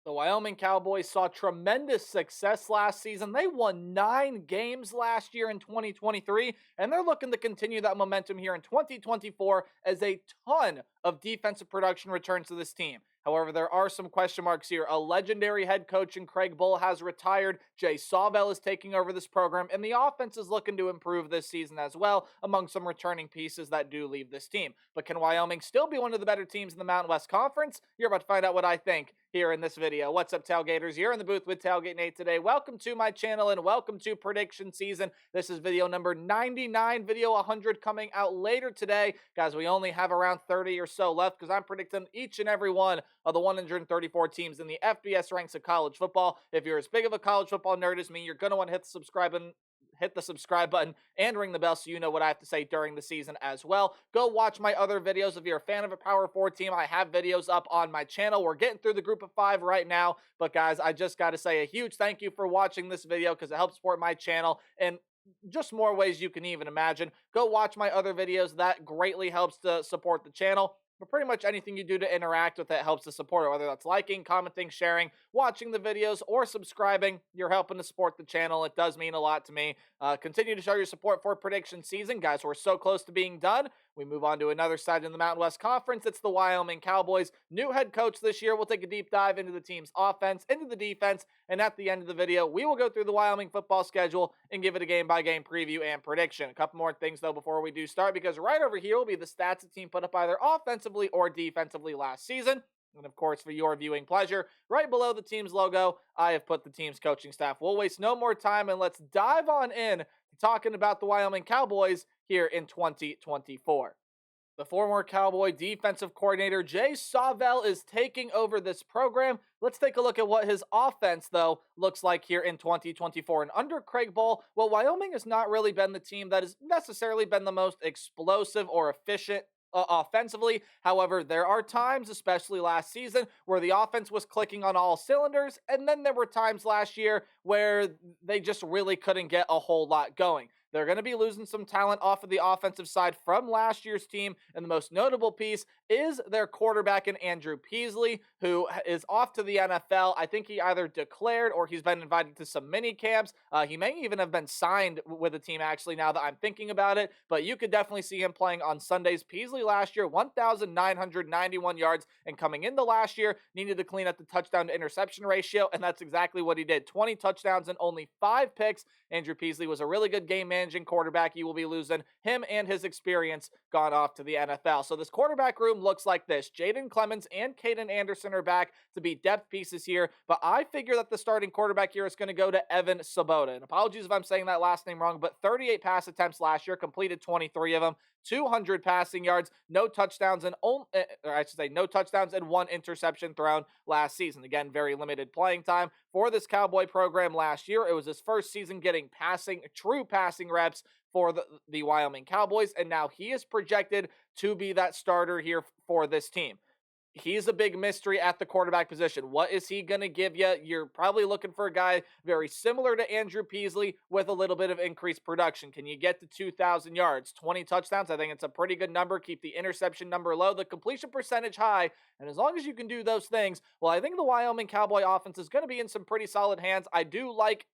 The Wyoming Cowboys saw tremendous success last season. They won 9 games last year in 2023, and they're looking to continue that momentum here in 2024 as a ton of defensive production returns to this team. However, there are some question marks here. A legendary head coach in Craig Bull has retired. Jay Sawvell is taking over this program, and the offense is looking to improve this season as well, among some returning pieces that do leave this team. But can Wyoming still be one of the better teams in the Mountain West Conference? You're about to find out what I think here in this video. What's up, Tailgaters? You're in the booth with Tailgate Nate today. Welcome to my channel and welcome to prediction season. This is video number 99, video 100 coming out later today. Guys, we only have around 30 or so left because I'm predicting each and every one of the 134 teams in the FBS ranks of college football. If you're as big of a college football nerd as me, you're going to want to hit the subscribe button and ring the bell so you know what I have to say during the season as well. Go watch my other videos. If you're a fan of a Power 4 team, I have videos up on my channel. We're getting through the group of 5 right now. But guys, I just got to say a huge thank you for watching this video because it helps support my channel and just more ways you can even imagine. Go watch my other videos. That greatly helps to support the channel. But pretty much anything you do to interact with it helps to support it, whether that's liking, commenting, sharing, watching the videos, or subscribing. You're helping to support the channel. It does mean a lot to me. Continue to show your support for prediction season. Guys, we're so close to being done. We move on to another side in the Mountain West Conference. It's the Wyoming Cowboys. New head coach this year. We'll take a deep dive into the team's offense, into the defense, and at the end of the video, we will go through the Wyoming football schedule and give it a game-by-game preview and prediction. A couple more things, though, before we do start, because right over here will be the stats the team put up either offensively or defensively last season. And, of course, for your viewing pleasure, right below the team's logo, I have put the team's coaching staff. We'll waste no more time, and let's dive on in to talking about the Wyoming Cowboys here in 2024. The former Cowboy defensive coordinator Jay Sawvell is taking over this program. Let's take a look at what his offense, though, looks like here in 2024. And under Craig Bull, well, Wyoming has not really been the team that has necessarily been the most explosive or efficient offensively. However, there are times, especially last season, where the offense was clicking on all cylinders, and then there were times last year where they just really couldn't get a whole lot going. They're going to be losing some talent off of the offensive side from last year's team, and the most notable piece is their quarterback in Andrew Peasley, who is off to the NFL. I think he either declared or he's been invited to some mini camps. He may even have been signed with the team, actually, now that I'm thinking about it, but you could definitely see him playing on Sundays. Peasley last year, 1,991 yards, and coming into last year, needed to clean up the touchdown to interception ratio, and that's exactly what he did. 20 touchdowns and only 5 picks. Andrew Peasley was a really good game managing quarterback. You will be losing him and his experience gone off to the NFL. So this quarterback room looks like this. Jaden Clemens and Caden Anderson are back to be depth pieces here, but I figure that the starting quarterback here is going to go to Evan Svoboda. And apologies if I'm saying that last name wrong, but 38 pass attempts last year, completed 23 of them, 200 passing yards, no touchdowns, and no touchdowns and 1 interception thrown last season. Again, very limited playing time for this Cowboy program last year. It was his first season getting true passing reps for the Wyoming Cowboys, and now he is projected to be that starter here for this team. He's a big mystery at the quarterback position. What is he going to give you? You're probably looking for a guy very similar to Andrew Peasley with a little bit of increased production. Can you get to 2,000 yards, 20 touchdowns? I think it's a pretty good number. Keep the interception number low, the completion percentage high, and as long as you can do those things, well, I think the Wyoming Cowboy offense is going to be in some pretty solid hands. I do like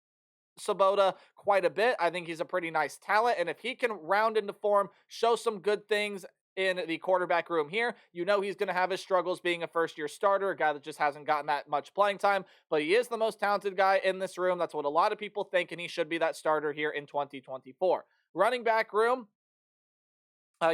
Svoboda quite a bit. I think he's a pretty nice talent, and if he can round into form, show some good things in the quarterback room here, you know he's going to have his struggles being a first-year starter, a guy that just hasn't gotten that much playing time, but he is the most talented guy in this room. That's what a lot of people think, and he should be that starter here in 2024. Running back room,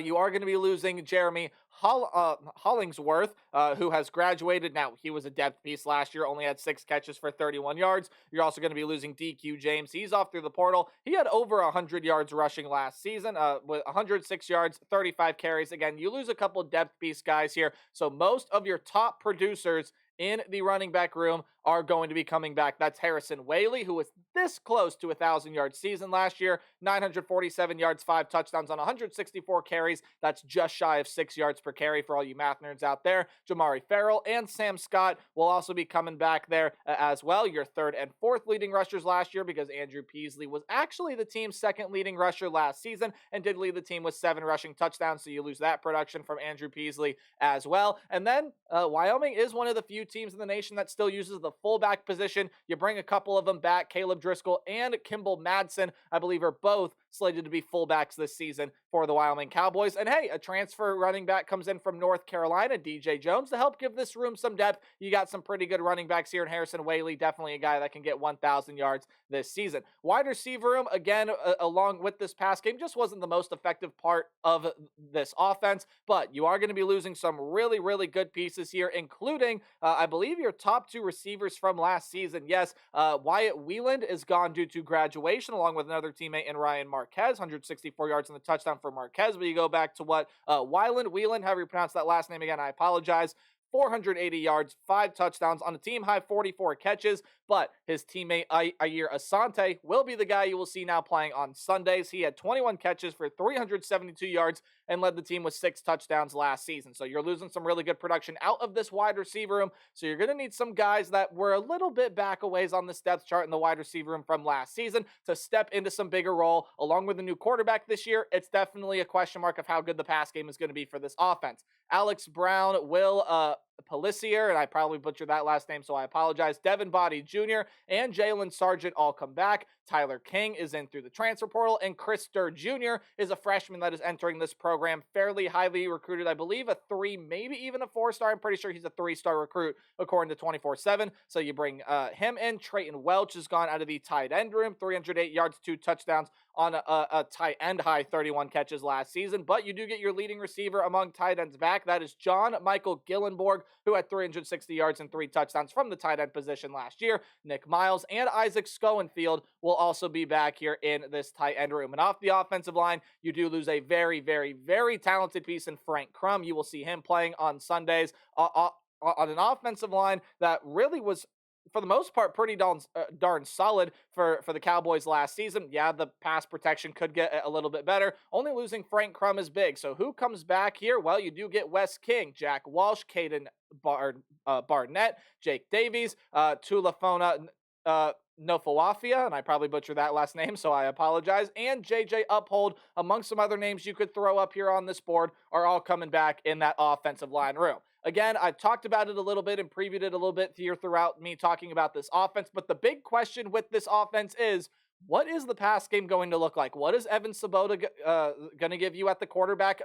you are going to be losing Jeremy Hollingsworth, who has graduated. Now, he was a depth piece last year, only had 6 catches for 31 yards. You're also going to be losing DQ James. He's off through the portal. He had over 100 yards rushing last season, with 106 yards, 35 carries. Again, you lose a couple depth piece guys here, so most of your top producers in the running back room are going to be coming back. That's Harrison Whaley, who was this close to a 1,000-yard season last year, 947 yards, 5 touchdowns on 164 carries. That's just shy of 6 yards per carry for all you math nerds out there. Jamari Farrell and Sam Scott will also be coming back there as well. Your 3rd and 4th leading rushers last year, because Andrew Peasley was actually the team's 2nd leading rusher last season and did lead the team with 7 rushing touchdowns, so you lose that production from Andrew Peasley as well. And then Wyoming is one of the few teams in the nation that still uses the fullback position. You bring a couple of them back. Caleb Driscoll and Kimball Madsen, I believe, are both slated to be fullbacks this season for the Wyoming Cowboys. And hey, a transfer running back comes in from North Carolina, DJ Jones, to help give this room some depth. You got some pretty good running backs here in Harrison Whaley, definitely a guy that can get 1,000 yards this season. Wide receiver room, again, along with this pass game, just wasn't the most effective part of this offense, but you are going to be losing some really, really good pieces here, including, I believe, your top two receivers from last season. Yes, Wyatt Wieland is gone due to graduation, along with another teammate in Ryan Marquez, 164 yards in the touchdown for Marquez. But you go back to what Wieland, however you pronounce that last name again, I apologize. 480 yards, 5 touchdowns on a team high 44 catches, but his teammate Ayer Asante will be the guy you will see now playing on Sundays. He had 21 catches for 372 yards and led the team with 6 touchdowns last season. So you're losing some really good production out of this wide receiver room. So you're going to need some guys that were a little bit back a ways on the depth chart in the wide receiver room from last season to step into some bigger role. Along with the new quarterback this year, it's definitely a question mark of how good the pass game is going to be for this offense. Alex Brown, Will Pelissier, and I probably butchered that last name, so I apologize. Devin Body Jr. and Jalen Sargent all come back. Tyler King is in through the transfer portal, and Chris Sturr Jr. is a freshman that is entering this program, fairly highly recruited. I believe a 3, maybe even a 4-star. I'm pretty sure he's a 3-star recruit according to 24/7. So you bring him in. Trayton Welch has gone out of the tight end room, 308 yards, 2 touchdowns on a tight end high 31 catches last season. But you do get your leading receiver among tight ends back. That is John Michael Gillenborg, who had 360 yards and 3 touchdowns from the tight end position last year. Nick Miles and Isaac Schoenfield will also be back here in this tight end room. And off the offensive line, you do lose a very, very, very talented piece in Frank Crum. You will see him playing on Sundays on an offensive line that really was, for the most part, pretty darn solid for the Cowboys last season. Yeah, the pass protection could get a little bit better. Only losing Frank Crum is big. So who comes back here? Well, you do get Wes King, Jack Walsh, Caden Barnett, Jake Davies, Tulafona Nofawafia, and I probably butchered that last name, so I apologize, and JJ Uphold, among some other names you could throw up here on this board, are all coming back in that offensive line room. Again, I've talked about it a little bit and previewed it a little bit here throughout me talking about this offense, but the big question with this offense is, what is the pass game going to look like? What is Evan Sabota going to give you at the quarterback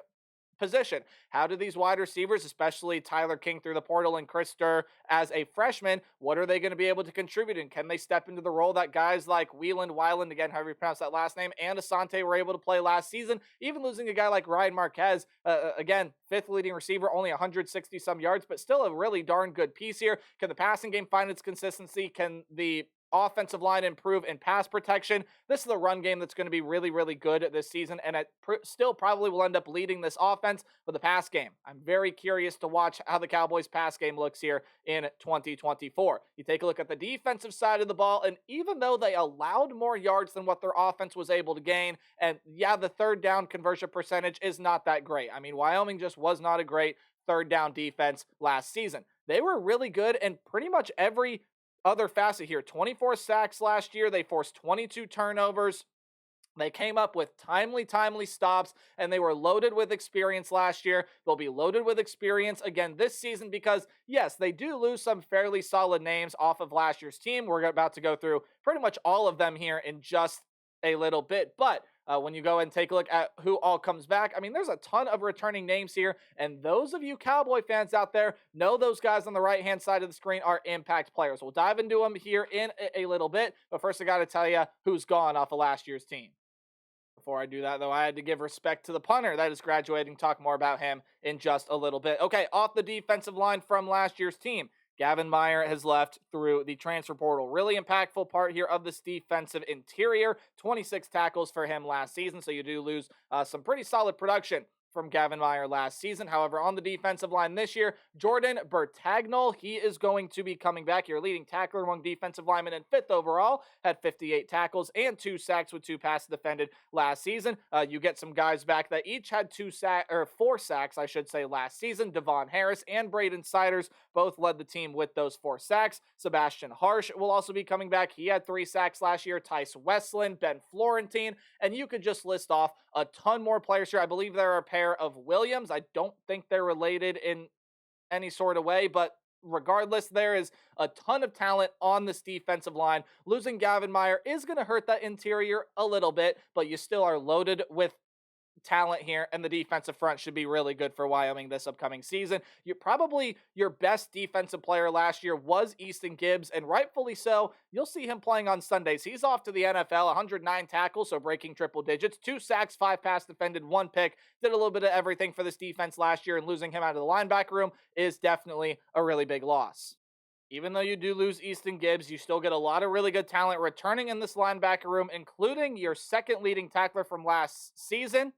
position? How do these wide receivers, especially Tyler King through the portal and Chris Sturr as a freshman, what are they going to be able to contribute? And can they step into the role that guys like Wieland, again, however you pronounce that last name, and Asante were able to play last season? Even losing a guy like Ryan Marquez, again, 5th leading receiver, only 160 some yards, but still a really darn good piece here. Can the passing game find its consistency? Can the offensive line improve in pass protection? This is the run game that's going to be really, really good this season, and it still probably will end up leading this offense. But the pass game, I'm very curious to watch how the Cowboys pass game looks here in 2024. You take a look at the defensive side of the ball, and even though they allowed more yards than what their offense was able to gain, and yeah, the third down conversion percentage is not that great. I mean, Wyoming just was not a great third down defense last season. They were really good in pretty much every other facet here. 24 sacks last year. They forced 22 turnovers. They came up with timely stops, and they were loaded with experience last year. They'll be loaded with experience again this season because, yes, they do lose some fairly solid names off of last year's team. We're about to go through pretty much all of them here in just a little bit, but when you go and take a look at who all comes back, I mean, there's a ton of returning names here, and those of you Cowboy fans out there know those guys on the right-hand side of the screen are impact players. We'll dive into them here in a little bit, but first I got to tell you who's gone off of last year's team. Before I do that, though, I had to give respect to the punter that is graduating. Talk more about him in just a little bit. Okay, off the defensive line from last year's team, Gavin Meyer has left through the transfer portal. Really impactful part here of this defensive interior. 26 tackles for him last season, so you do lose some pretty solid production from Gavin Meyer last season. However, on the defensive line this year, Jordan Bertagnol, he is going to be coming back. Your leading tackler among defensive linemen and 5th overall, had 58 tackles and 2 sacks with 2 passes defended last season. You get some guys back that each had 4 sacks, I should say, last season. Devon Harris and Braden Siders both led the team with those 4 sacks. Sebastian Harsh will also be coming back. He had 3 sacks last year. Tice Westland, Ben Florentine, and you could just list off a ton more players here. I believe there are a pair of Williams. I don't think they're related in any sort of way, but regardless, there is a ton of talent on this defensive line. Losing Gavin Meyer is going to hurt that interior a little bit, but you still are loaded with talent here, and the defensive front should be really good for Wyoming this upcoming season. You probably your best defensive player last year was Easton Gibbs, and rightfully so. You'll see him playing on Sundays. He's off to the NFL, 109 tackles, so breaking triple digits, 2 sacks, 5 pass defended, 1 pick. Did a little bit of everything for this defense last year, and losing him out of the linebacker room is definitely a really big loss. Even though you do lose Easton Gibbs, you still get a lot of really good talent returning in this linebacker room, including your second leading tackler from last season,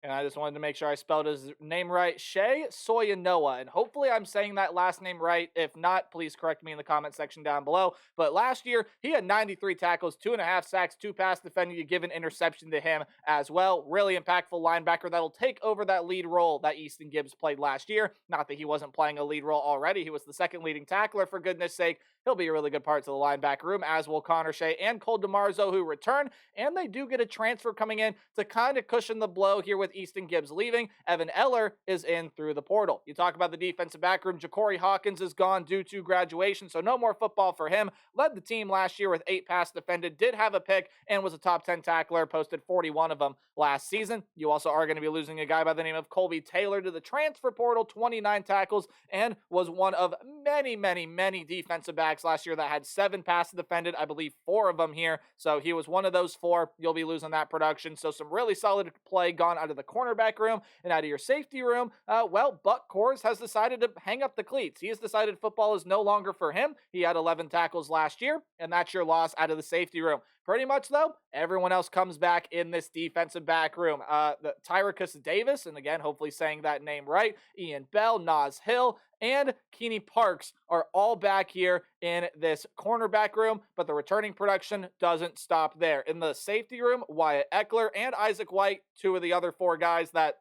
and I just wanted to make sure I spelled his name right. Shea Soyanoa. And hopefully I'm saying that last name right. If not, please correct me in the comment section down below. But last year, he had 93 tackles, 2.5 sacks, 2 pass defending. You give an interception to him as well. Really impactful linebacker that'll take over that lead role that Easton Gibbs played last year. Not that he wasn't playing a lead role already. He was the second leading tackler, for goodness sake. He'll be a really good part to the linebacker room, as will Connor Shea and Cole DeMarzo, who return. And they do get a transfer coming in to kind of cushion the blow here with Easton Gibbs leaving. Evan Eller is in through the portal. You talk about the defensive back room. Ja'Cory Hawkins is gone due to graduation, so no more football for him. Led the team last year with 8 pass defended, did have a pick, and was a top 10 tackler, posted 41 of them last season. You also are going to be losing a guy by the name of Colby Taylor to the transfer portal, 29 tackles, and was one of many defensive backs last year that had 7 passes defended, I believe 4 of them here. So he was one of those 4. You'll be losing that production. So some really solid play gone out of the cornerback room and out of your safety room. Well, Buck Kors has decided to hang up the cleats. He has decided football is no longer for him. He had 11 tackles last year, and that's your loss out of the safety room. Pretty much, though, everyone else comes back in this defensive back room. The Tyricus Davis, and again, hopefully saying that name right, Ian Bell, Nas Hill, and Keeney Parks are all back here in this cornerback room, but the returning production doesn't stop there. In the safety room, Wyatt Eckler and Isaac White, 2 of the other 4 guys that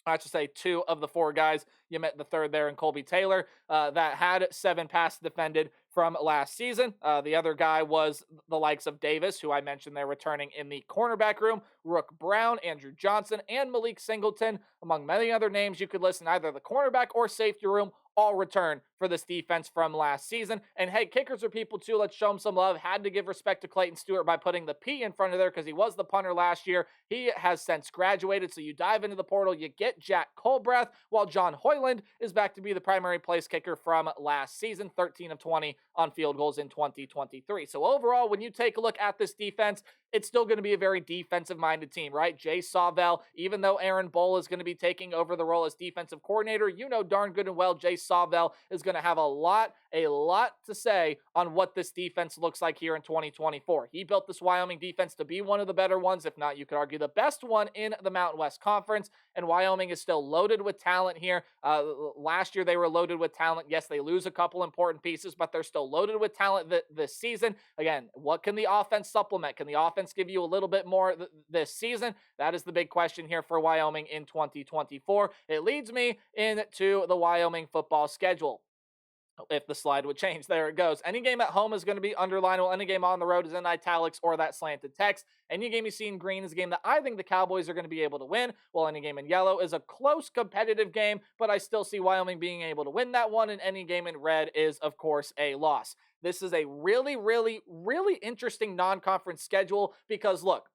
I should say 2 of the 4 guys, you met the third there in Colby Taylor, that had 7 passes defended from last season. The other guy was the likes of Davis, who I mentioned they're returning in the cornerback room, Rook Brown, Andrew Johnson, and Malik Singleton, among many other names you could list in either the cornerback or safety room, all return for this defense from last season. And hey, kickers are people too. Let's show them some love. Had to give respect to Clayton Stewart by putting the P in front of there because he was the punter last year. He has since graduated, so you dive into the portal, you get Jack Colbrath, while John Hoyland is back to be the primary place kicker from last season, 13 of 20 on field goals in 2023. So overall, when you take a look at this defense, it's still going to be a very defensive-minded team, right? Jay Sawvell, even though Aaron Bowl is going to be taking over the role as defensive coordinator, you know darn good and well Jay Sawvell is going to have a lot to say on what this defense looks like here in 2024. He built this Wyoming defense to be one of the better ones, if not, you could argue the best one in the Mountain West Conference, and Wyoming is still loaded with talent here. Last year, they were loaded with talent. Yes, they lose a couple important pieces, but they're still loaded with talent this season. Again, what can the offense supplement? Can the offense give you a little bit more this season? That is the big question here for Wyoming in 2024. It leads me into the Wyoming football schedule. If the slide would change, there it goes. Any game at home is going to be underlined, while any game on the road is in italics or that slanted text. Any game you see in green is a game that I think the Cowboys are going to be able to win, while any game in yellow is a close competitive game, but I still see Wyoming being able to win that one, and any game in red is, of course, a loss. This is a really interesting non-conference schedule because, look,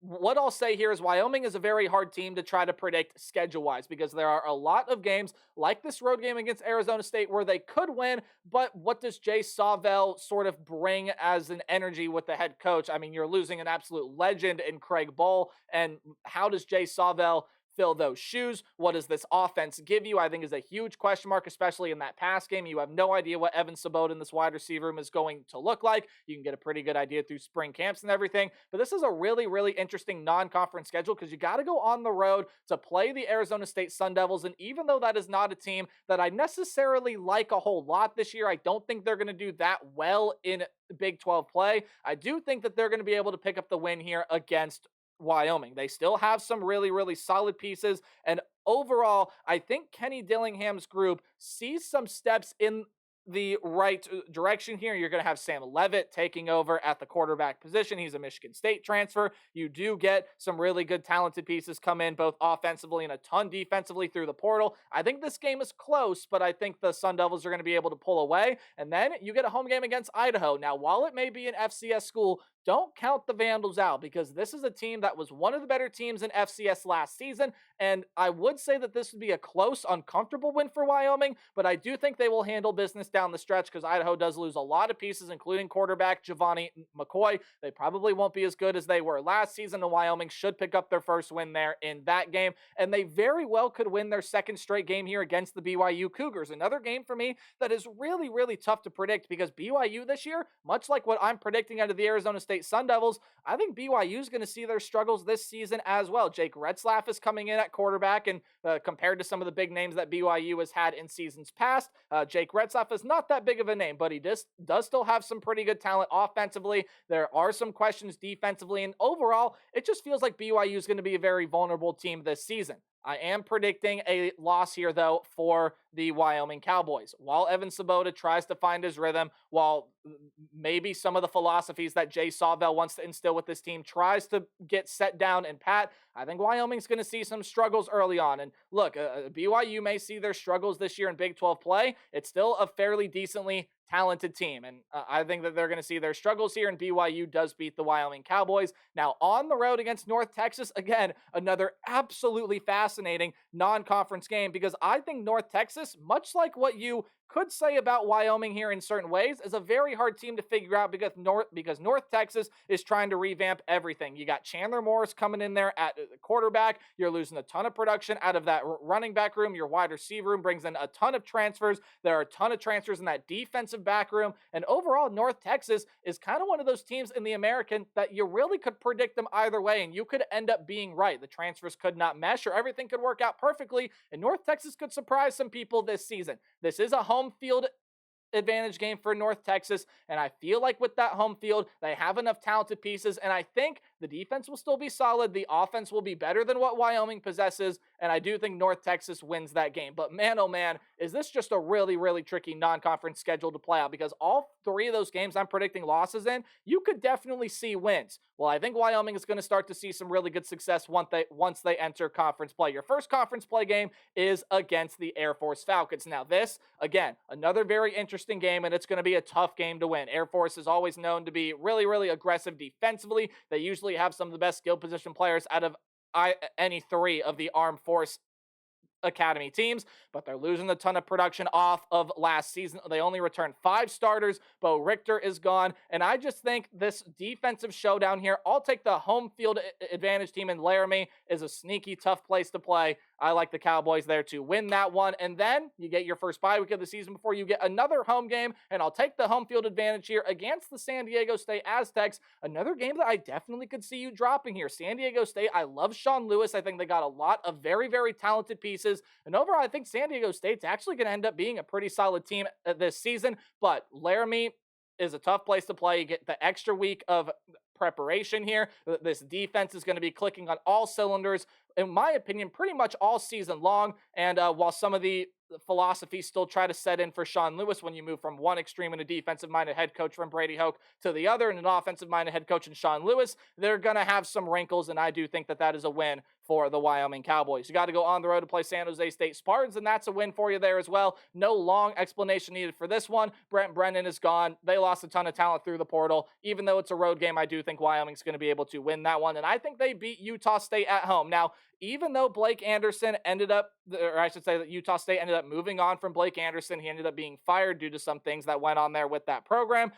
what I'll say here is Wyoming is a very hard team to try to predict schedule-wise because there are a lot of games like this road game against Arizona State where they could win, but what does Jay Sawvell sort of bring as an energy with the head coach? I mean, you're losing an absolute legend in Craig Bohl, and how does Jay Sawvell fill those shoes? What does this offense give you? I think is a huge question mark, especially in that pass game. You have no idea what Evan Sabota in this wide receiver room is going to look like. You can get a pretty good idea through spring camps and everything, but this is a really interesting non-conference schedule because you got to go on the road to play the Arizona State Sun Devils, and even though that is not a team that I necessarily like a whole lot this year, I don't think they're going to do that well in Big 12 play. I do think that they're going to be able to pick up the win here against Wyoming. They still have some really solid pieces, and overall, I think Kenny Dillingham's group sees some steps in the right direction here. You're going to have Sam Levitt taking over at the quarterback position. He's a Michigan State transfer. You do get some really good talented pieces come in both offensively and a ton defensively through the portal. I think this game is close, but I think the Sun Devils are going to be able to pull away. And then you get a home game against Idaho. Now, while it may be an FCS school, don't count the Vandals out because this is a team that was one of the better teams in FCS last season. And I would say that this would be a close, uncomfortable win for Wyoming, but I do think they will handle business down the stretch because Idaho does lose a lot of pieces, including quarterback Giovanni McCoy. They probably won't be as good as they were last season, and Wyoming should pick up their first win there in that game. And they very well could win their second straight game here against the BYU Cougars. Another game for me that is really, really tough to predict because BYU this year, much like what I'm predicting out of the Arizona State Sun Devils, I think BYU is going to see their struggles this season as well. Jake Retzlaff is coming in at quarterback, and compared to some of the big names that BYU has had in seasons past, Jake Retzlaff is not that big of a name, but he does still have some pretty good talent offensively. There are some questions defensively, and overall, it just feels like BYU is going to be a very vulnerable team this season. I am predicting a loss here, though, for the Wyoming Cowboys. While Evan Svoboda tries to find his rhythm, while maybe some of the philosophies that Jay Sawvell wants to instill with this team tries to get set down and pat, I think Wyoming's going to see some struggles early on. And look, BYU may see their struggles this year in Big 12 play. It's still a fairly decently talented team. And I think that they're going to see their struggles here, and BYU does beat the Wyoming Cowboys. Now, on the road against North Texas, again, another absolutely fascinating non-conference game because I think North Texas, much like what you could say about Wyoming here in certain ways, is a very hard team to figure out because North Texas is trying to revamp everything. You got Chandler Morris coming in there at quarterback. You're losing a ton of production out of that running back room. Your wide receiver room brings in a ton of transfers. There are a ton of transfers in that defensive back room. And overall, North Texas is kind of one of those teams in the American that you really could predict them either way, and you could end up being right. The transfers could not mesh, or everything could work out perfectly, and North Texas could surprise some people this season. This is a home field advantage game for North Texas, and I feel like with that home field, they have enough talented pieces, and I think the defense will still be solid. The offense will be better than what Wyoming possesses, and I do think North Texas wins that game. But man, oh man, is this just a really, really tricky non-conference schedule to play out because all three of those games I'm predicting losses in, you could definitely see wins. Well, I think Wyoming is going to start to see some really good success once they enter conference play. Your first conference play game is against the Air Force Falcons. Now this, again, another very interesting game, and it's going to be a tough game to win. Air Force is always known to be really, really aggressive defensively. They usually have some of the best skill position players out of any three of the Armed Force Academy teams, but they're losing a ton of production off of last season. They only returned 5 starters. Bo Richter is gone, and I just think this defensive showdown here, I'll take the home field advantage team in Laramie is a sneaky tough place to play. I like the Cowboys there to win that one, and then you get your first bye week of the season before you get another home game, and I'll take the home field advantage here against the San Diego State Aztecs, another game that I definitely could see you dropping here. San Diego State, I love Sean Lewis. I think they got a lot of very, very talented pieces, and overall, I think San Diego State's actually going to end up being a pretty solid team this season, but Laramie is a tough place to play. You get the extra week of preparation here. This defense is going to be clicking on all cylinders, in my opinion, pretty much all season long. And while some of the philosophies still try to set in for Sean Lewis when you move from one extreme in a defensive-minded head coach from Brady Hoke to the other in an offensive-minded head coach in Sean Lewis, they're going to have some wrinkles, and I do think that is a win for the Wyoming Cowboys. You got to go on the road to play San Jose State Spartans, and that's a win for you there as well. No long explanation needed for this one. Brent Brennan is gone. They lost a ton of talent through the portal. Even though it's a road game, I do think Wyoming's going to be able to win that one, and I think they beat Utah State at home. Now, even though Blake Anderson ended up, or I should say that Utah State ended up moving on from Blake Anderson, he ended up being fired due to some things that went on there with that program.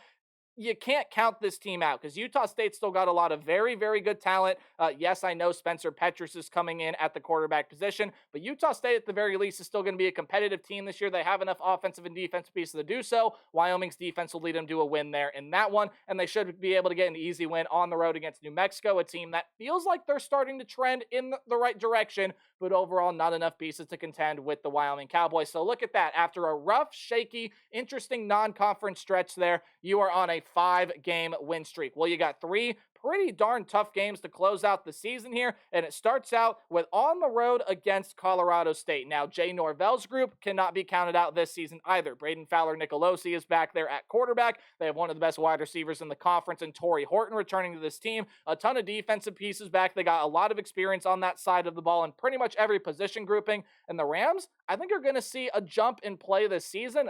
You can't count this team out because Utah State still got a lot of very, very good talent. Yes, I know Spencer Petras is coming in at the quarterback position, but Utah State at the very least is still going to be a competitive team this year. They have enough offensive and defensive pieces to do so. Wyoming's defense will lead them to a win there in that one, and they should be able to get an easy win on the road against New Mexico, a team that feels like they're starting to trend in the right direction, but overall not enough pieces to contend with the Wyoming Cowboys. So look at that. After a rough, shaky, interesting non-conference stretch there, you are on a 5-game win streak. Well, you got 3 pretty darn tough games to close out the season here, and it starts out with on the road against Colorado State. Now, Jay Norvell's group cannot be counted out this season either. Braden Fowler-Nicolosi is back there at quarterback. They have one of the best wide receivers in the conference, and Torrey Horton returning to this team. A ton of defensive pieces back. They got a lot of experience on that side of the ball in pretty much every position grouping. And the Rams, I think, are going to see a jump in play this season.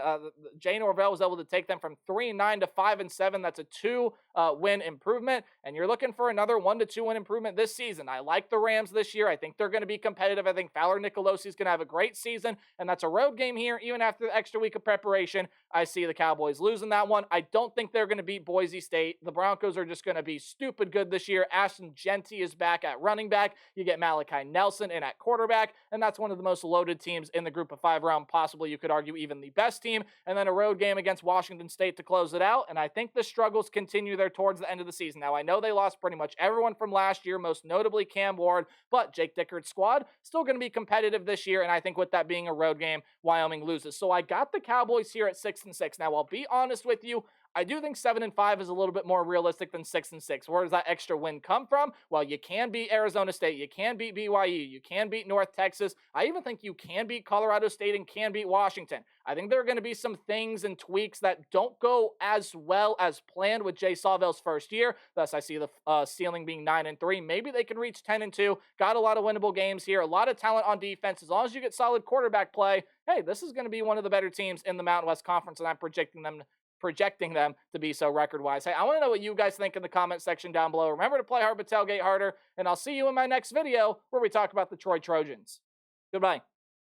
Jay Norvell was able to take them from 3-9 to 5-7. That's a 2-win improvement. And you're looking for another 1-2 win improvement this season. I like the Rams this year. I think they're going to be competitive. I think Fowler-Nicolosi is going to have a great season. And that's a road game here. Even after the extra week of preparation, I see the Cowboys losing that one. I don't think they're going to beat Boise State. The Broncos are just going to be stupid good this year. Ashton Jeanty is back at running back. You get Malachi Nelson in at quarterback. And that's one of the most loaded teams in the group of 5 round, possibly you could argue even the best team. And then a road game against Washington State to close it out. And I think the struggles continue there towards the end of the season. Now, I know they lost pretty much everyone from last year, most notably Cam Ward, but Jake Dickert's squad still going to be competitive this year. And I think with that being a road game, Wyoming loses. So I got the Cowboys here at 6-6. Now, I'll be honest with you, I do think 7-5 is a little bit more realistic than 6-6. Where does that extra win come from? Well, you can beat Arizona State. You can beat BYU. You can beat North Texas. I even think you can beat Colorado State and can beat Washington. I think there are going to be some things and tweaks that don't go as well as planned with Jay Sawville's first year. Thus, I see the ceiling being 9-3. Maybe they can reach 10-2. Got a lot of winnable games here. A lot of talent on defense. As long as you get solid quarterback play, hey, this is going to be one of the better teams in the Mountain West Conference, and I'm projecting them to be so record-wise. Hey, I want to know what you guys think in the comment section down below. Remember to play hard but tailgate harder, and I'll see you in my next video where we talk about the Troy Trojans. Goodbye.